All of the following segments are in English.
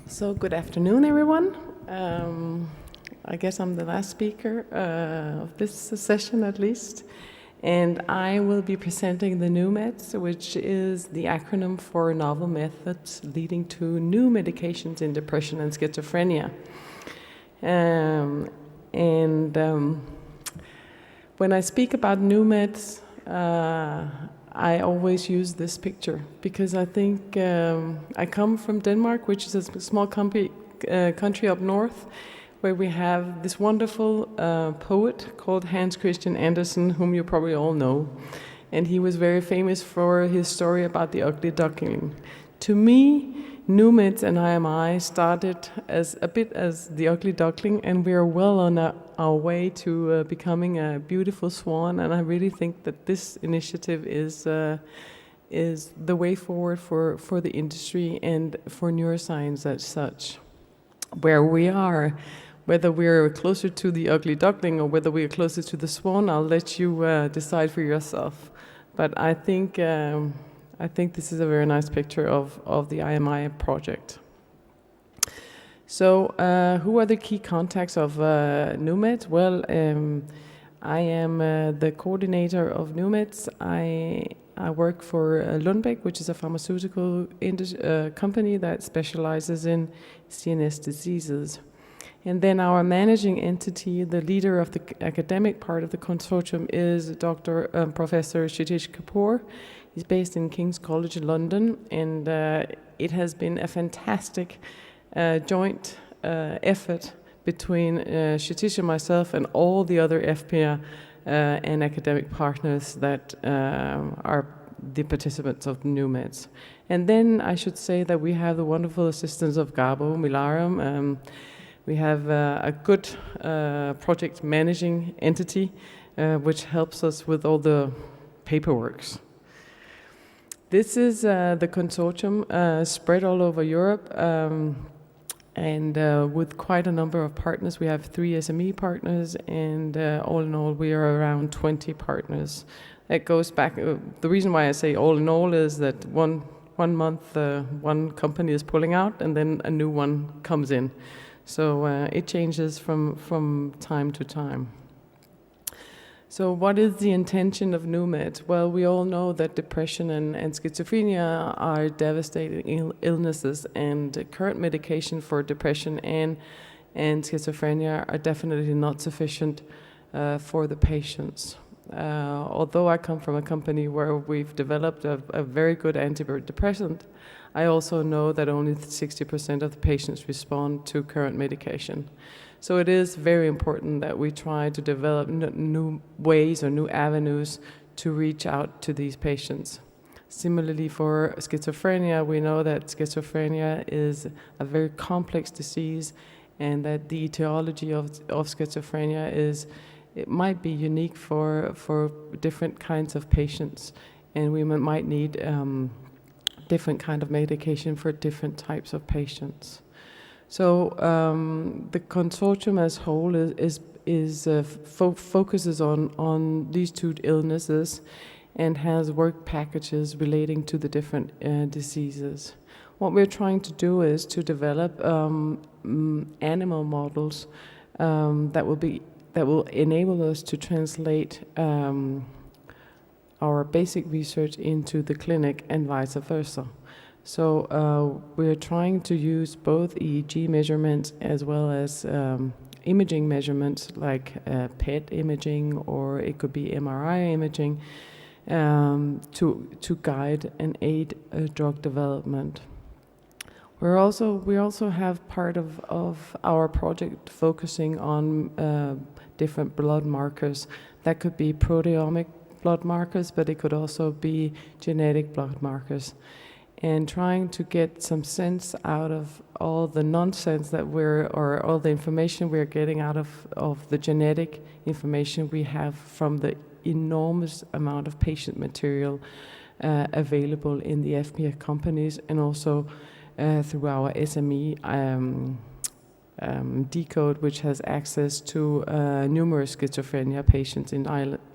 So good afternoon, everyone. I guess I'm the last speaker of this session, at least. And I will be presenting the NEWMEDS, which is the acronym for Novel Methods Leading to New Medications in Depression and Schizophrenia. When I speak about NEWMEDS, I always use this picture because I think I come from Denmark, which is a small country up north, where we have this wonderful poet called Hans Christian Andersen, whom you probably all know. And he was very famous for his story about the ugly duckling. To me, NEWMEDS and IMI started as a bit as the ugly duckling, and we are well on our way to becoming a beautiful swan. And I really think that this initiative is the way forward for the industry and for neuroscience as such. Where we are, whether we're closer to the ugly duckling or whether we are closer to the swan, I'll let you decide for yourself. But I think this is a very nice picture of the IMI project. So who are the key contacts of NEWMEDS? Well, I am the coordinator of NEWMEDS. I work for Lundbeck, which is a pharmaceutical company that specializes in CNS diseases. And then our managing entity, the leader of the academic part of the consortium, is Professor Kshitish Kapoor. He's based in King's College in London, and it has been a fantastic joint effort between Kshitish and myself and all the other FPR and academic partners that are the participants of NEWMEDS. And then I should say that we have the wonderful assistance of Gabo Milarum. We have a good project managing entity which helps us with all the paperwork. This is the consortium spread all over Europe, and with quite a number of partners. We have 3 SME partners, and all in all we are around 20 partners. It goes back, the reason why I say all in all is that one month one company is pulling out and then a new one comes in. So it changes from time to time. So what is the intention of NEWMEDS? Well, we all know that depression and schizophrenia are devastating illnesses, and current medication for depression and schizophrenia are definitely not sufficient for the patients. Although I come from a company where we've developed a very good antidepressant, I also know that only 60% of the patients respond to current medication. So it is very important that we try to develop new ways or new avenues to reach out to these patients. Similarly, for schizophrenia, we know that schizophrenia is a very complex disease, and that the etiology of schizophrenia it might be unique for different kinds of patients, and we might need different kind of medication for different types of patients. So the consortium as whole focuses on these 2 illnesses and has work packages relating to the different diseases. What we're trying to do is to develop animal models that will enable us to translate our basic research into the clinic and vice versa. So we're trying to use both EEG measurements as well as imaging measurements like PET imaging, or it could be MRI imaging, to guide and aid drug development. We also have part of our project focusing on different blood markers. That could be proteomic blood markers, but it could also be genetic blood markers. And trying to get some sense out of all the nonsense or all the information we're getting out of the genetic information we have from the enormous amount of patient material available in the FPR companies, and also through our SME Decode, which has access to numerous schizophrenia patients in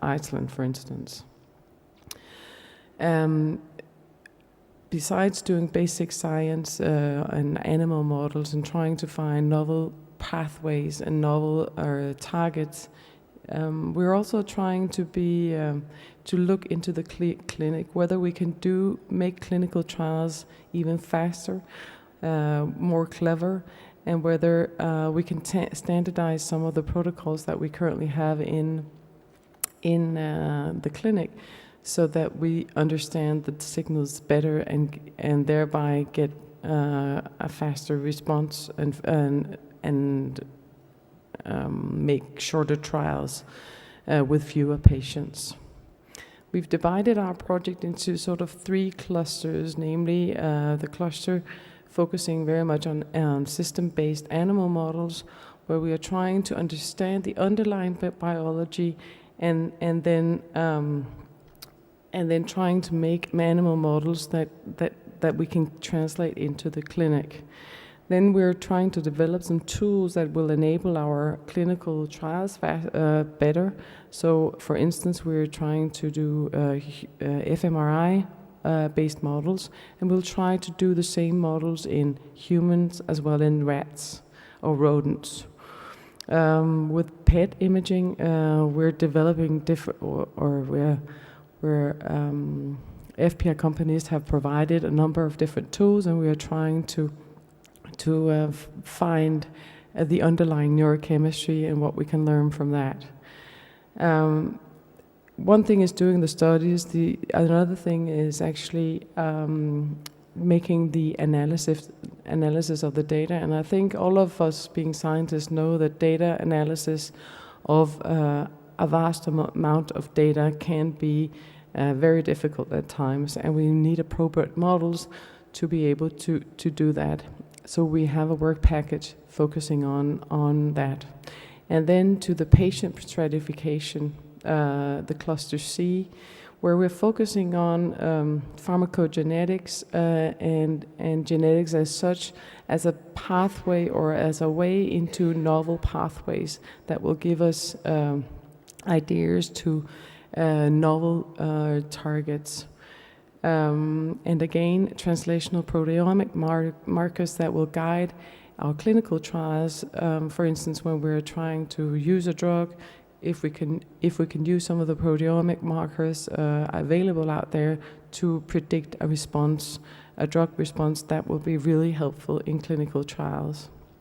Iceland, for instance. besides doing basic science and animal models and trying to find novel pathways and novel targets, we're also trying to look into the clinic, whether we can make clinical trials even faster, more clever, and whether we can standardize some of the protocols that we currently have in the clinic, so that we understand the signals better and thereby get a faster response and make shorter trials with fewer patients. We've divided our project into sort of 3 clusters, namely the cluster focusing very much on system-based animal models, where we are trying to understand the underlying biology and then trying to make animal models that we can translate into the clinic. Then we're trying to develop some tools that will enable our clinical trials better. So, for instance, we're trying to do fMRI-based models, and we'll try to do the same models in humans as well in rats or rodents. With PET imaging, we're developing different, FPR companies have provided a number of different tools, and we are trying to find the underlying neurochemistry and what we can learn from that. One thing is doing the studies. Another thing is actually making the analysis of the data. And I think all of us being scientists know that data analysis of a vast amount of data can be very difficult at times, and we need appropriate models to be able to do that. So we have a work package focusing on that. And then to the patient stratification, the cluster C, where we're focusing on pharmacogenetics and genetics as such, as a pathway or as a way into novel pathways that will give us ideas to novel targets. And again, translational proteomic markers that will guide our clinical trials. For instance, when we're trying to use a drug, if we can use some of the proteomic markers available out there to predict a response, a drug response, that will be really helpful in clinical trials.